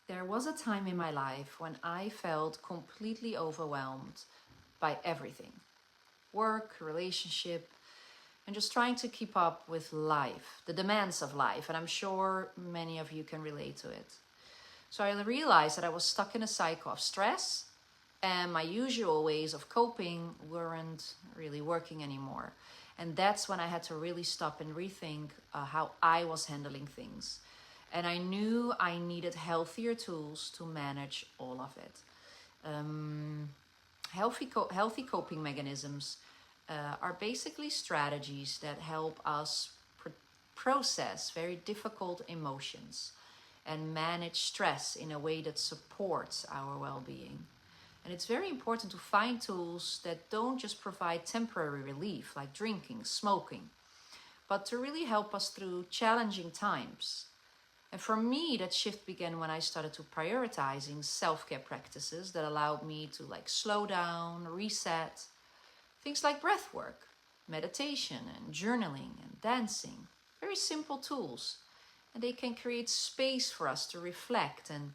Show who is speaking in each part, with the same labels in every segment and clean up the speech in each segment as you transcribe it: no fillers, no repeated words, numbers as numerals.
Speaker 1: There was a time in my life when I felt completely overwhelmed by everything. Work, relationship, and just trying to keep up with life, the demands of life. And I'm sure many of you can relate to it. So I realized that I was stuck in a cycle of stress and my usual ways of coping weren't really working anymore. And that's when I had to really stop and rethink how I was handling things. And I knew I needed healthier tools to manage all of it. Healthy coping mechanisms are basically strategies that help us process very difficult emotions and manage stress in a way that supports our well-being. And it's very important to find tools that don't just provide temporary relief, like drinking, smoking, but to really help us through challenging times. And for me, that shift began when I started to prioritizing self-care practices that allowed me to slow down, reset. Things like breath work, meditation and journaling and dancing. Very simple tools. And they can create space for us to reflect and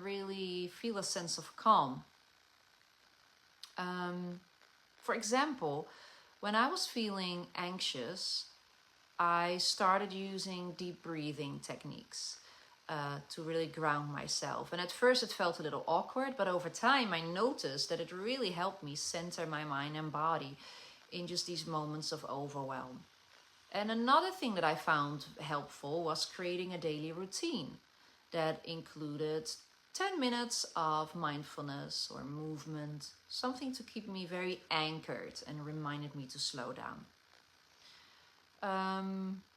Speaker 1: really feel a sense of calm. For example, when I was feeling anxious, I started using deep breathing techniques to really ground myself. And at first it felt a little awkward, but over time I noticed that it really helped me center my mind and body in just these moments of overwhelm. And another thing that I found helpful was creating a daily routine that included 10 minutes of mindfulness or movement, something to keep me very anchored and reminded me to slow down.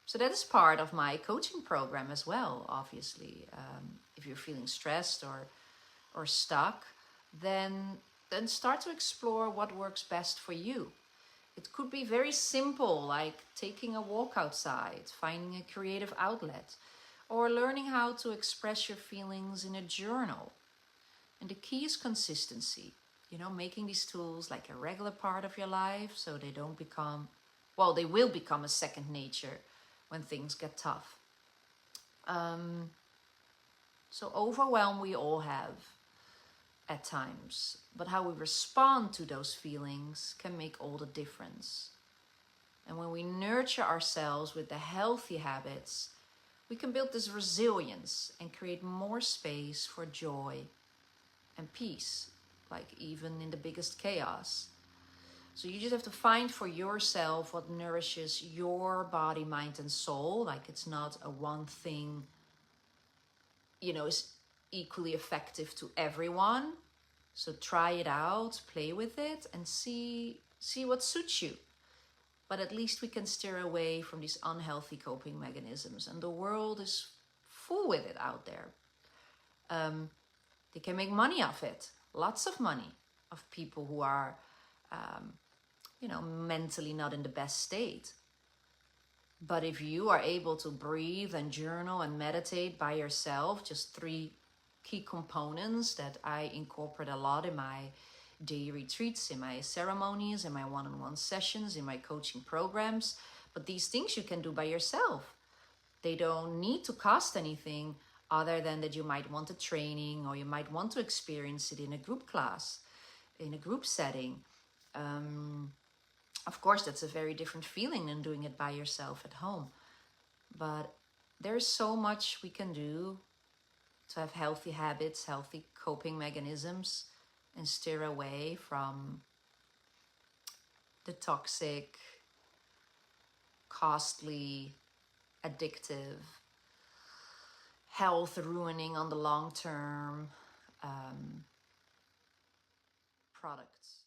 Speaker 1: So that is part of my coaching program as well, obviously. If you're feeling stressed or stuck, then start to explore what works best for you. It could be very simple, like taking a walk outside, finding a creative outlet, or learning how to express your feelings in a journal. And the key is consistency, making these tools like a regular part of your life so they don't become, they will become a second nature when things get tough. So overwhelm we all have at times, but how we respond to those feelings can make all the difference. And when we nurture ourselves with the healthy habits, we can build this resilience and create more space for joy and peace, like even in the biggest chaos. So you just have to find for yourself what nourishes your body, mind, and soul. Like it's not a one thing, is equally effective to everyone. So try it out, play with it, and see what suits you. But at least we can steer away from these unhealthy coping mechanisms. And the world is full with it out there. They can make money off it, lots of money, of people who are mentally not in the best state. But if you are able to breathe and journal and meditate by yourself, just 3 key components that I incorporate a lot in my daily retreats, in my ceremonies, in my one-on-one sessions, in my coaching programs. But these things you can do by yourself. They don't need to cost anything other than that you might want a training or you might want to experience it in a group class, in a group setting. Of course, that's a very different feeling than doing it by yourself at home. But there's so much we can do to have healthy habits, healthy coping mechanisms, and steer away from the toxic, costly, addictive, health ruining on the long term products.